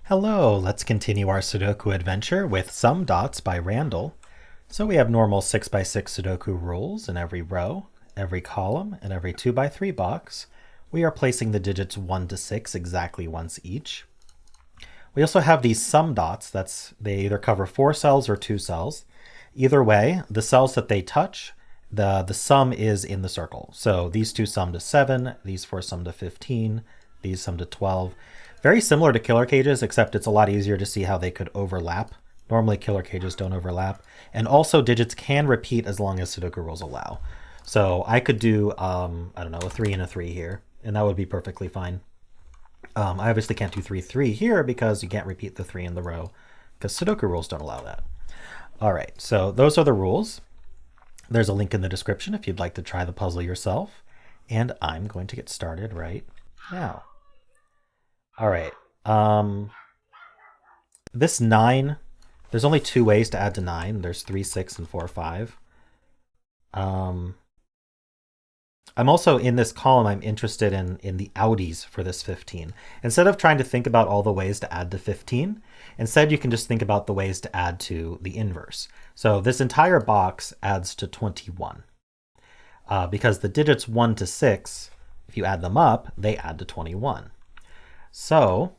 Hello, let's continue our Sudoku adventure with Some Dots by Randall. So we have normal 6x6 Sudoku rules in every row, every column, and every 2x3 box. We are placing the digits 1 to 6 exactly once each. We also have these sum dots. They either cover 4 cells or 2 cells. Either way, the cells that they touch, the sum is in the circle. So these 2 sum to 7, these 4 sum to 15, these sum to 12. Very similar to killer cages, except it's a lot easier to see how they could overlap. Normally killer cages don't overlap. And also digits can repeat as long as Sudoku rules allow. So I could do, I don't know, a 3 and a 3 here, and that would be perfectly fine. I obviously can't do 3, 3 here because you can't repeat the 3 in the row because Sudoku rules don't allow that. All right, so those are the rules. There's a link in the description if you'd like to try the puzzle yourself. And I'm going to get started right now. All right. This 9, there's only 2 ways to add to 9. There's 3, 6, and 4, 5. I'm also, in this column, I'm interested in the outies for this 15. Instead of trying to think about all the ways to add to 15, instead you can just think about the ways to add to the inverse. So this entire box adds to 21. Because the digits 1 to 6, if you add them up, they add to 21. So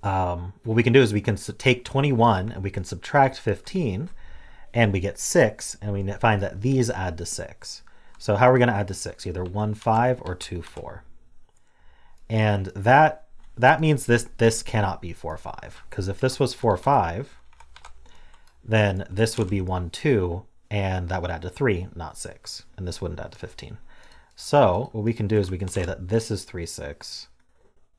what we can do is we can take 21 and we can subtract 15 and we get 6, and we find that these add to 6. So how are we going to add to 6? Either 1, 5 or 2, 4. And that means this cannot be 4, 5, because if this was 4, 5, then this would be 1, 2, and that would add to 3, not 6, and this wouldn't add to 15. So what we can do is we can say that this is 3, 6,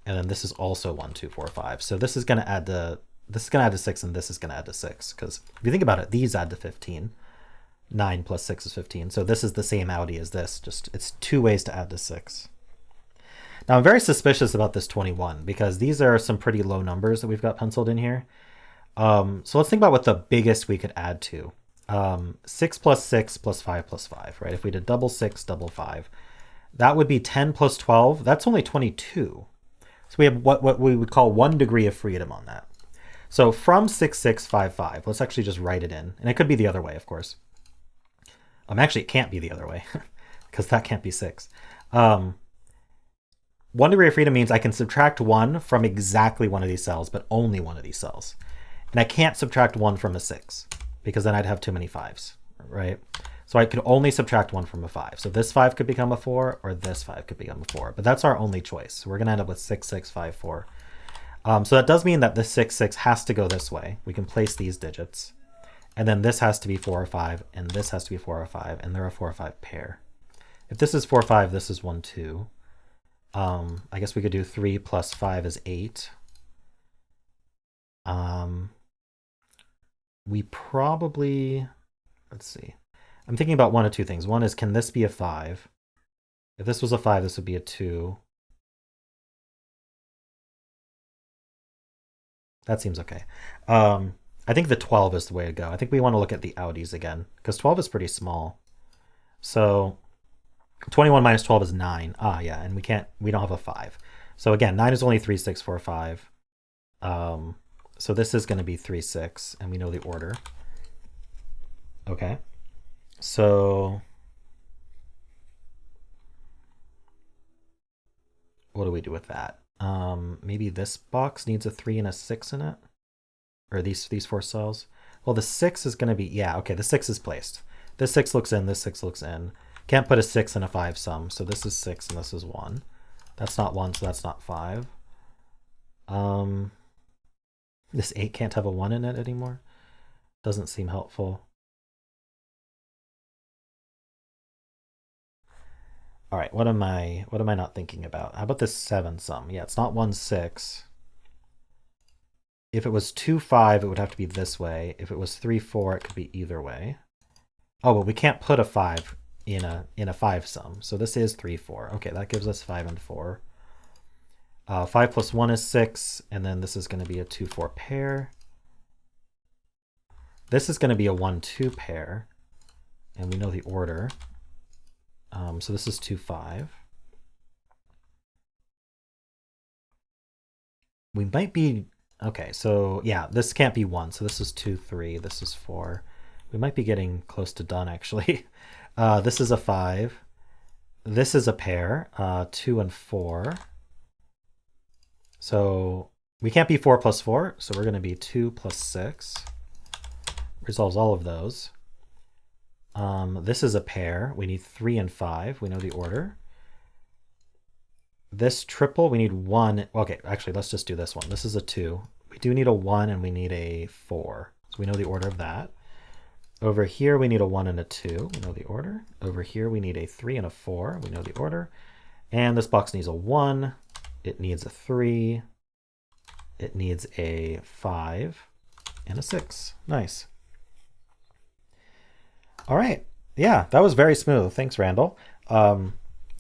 and then this is also 1, 2, 4, 5. So this is going to add to 6, and this is going to add to 6, because if you think about it, these add to 15. 9 plus 6 is 15. So this is the same outie as this. Just it's 2 ways to add to 6. Now I'm very suspicious about this 21 because these are some pretty low numbers that we've got penciled in here. So let's think about what the biggest we could add to. 6 plus 6 plus 5 plus 5, right? If we did double 6, double 5, that would be 10 plus 12. That's only 22. So we have what we would call 1 degree of freedom on that. So from 6, 6, 5, 5, let's actually just write it in. And it could be the other way, of course. Actually, it can't be the other way because that can't be 6. 1 degree of freedom means I can subtract 1 from exactly one of these cells, but only one of these cells. And I can't subtract 1 from a 6 because then I'd have too many 5s, right? So I could only subtract 1 from a 5. So this 5 could become a 4, or this 5 could become a 4. But that's our only choice. So we're going to end up with 6, 6, 5, 4. So that does mean that this 6, 6 has to go this way. We can place these digits. And then this has to be 4 or 5, and this has to be 4 or 5, and they're a 4 or 5 pair. If this is 4, 5, this is 1, 2. I guess we could do 3 plus 5 is 8. We probably, let's see. I'm thinking about one of 2 things. One is, can this be a 5? If this was a 5, this would be a 2. That seems okay. I think the 12 is the way to go. I think we want to look at the outies again, because 12 is pretty small. So 21 minus 12 is 9. Yeah, and we don't have a 5. So again, 9 is only 3, 6, 4, 5. So this is going to be 3, 6, and we know the order. Okay. So what do we do with that? Maybe this box needs a 3 and a 6 in it, or these 4 cells. Well, the 6 is going to be, yeah, okay, the 6 is placed. This 6 looks in, this 6 looks in. Can't put a 6 and a 5 sum, so this is 6 and this is 1. That's not 1, so that's not 5. This 8 can't have a 1 in it anymore. Doesn't seem helpful. All right, what am I not thinking about? How about this 7 sum? Yeah, it's not 1, 6. If it was 2, 5, it would have to be this way. If it was 3, 4, it could be either way. Oh, but we can't put a 5 in a 5 sum. So this is 3, 4. Okay, that gives us 5 and 4. 5 plus 1 is 6, and then this is going to be a 2, 4 pair. This is going to be a 1, 2 pair, and we know the order. So this is 2, 5. We might be Okay, so yeah, this can't be 1. So this is 2, 3. This is 4. We might be getting close to done, actually. This is a 5. This is a pair, 2 and 4. So we can't be 4 plus 4, so we're going to be 2 plus 6. Resolves all of those. This is a pair. We need 3 and 5. We know the order. This triple, we need 1. Okay, actually, let's just do this one. This is a 2. We do need a 1 and we need a 4. So we know the order of that. Over here, we need a 1 and a 2. We know the order. Over here, we need a 3 and a 4. We know the order. And this box needs a 1. It needs a 3. It needs a 5 and a 6. Nice. All right. Yeah, that was very smooth. Thanks, Randall.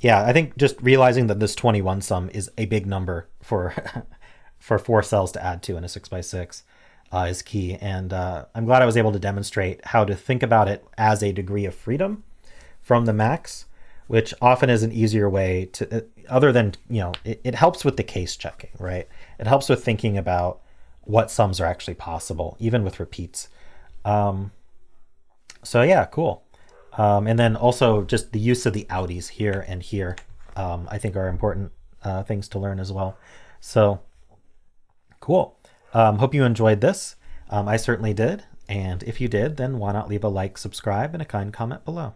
Yeah, I think just realizing that this 21 sum is a big number for for 4 cells to add to in a 6x6 is key. And I'm glad I was able to demonstrate how to think about it as a degree of freedom from the max, which often is an easier way to, other than, it helps with the case checking, right? It helps with thinking about what sums are actually possible, even with repeats. So yeah, cool. And then also just the use of the outies here and here, I think are important things to learn as well. So cool. Hope you enjoyed this. I certainly did. And if you did, then why not leave a like, subscribe, and a kind comment below.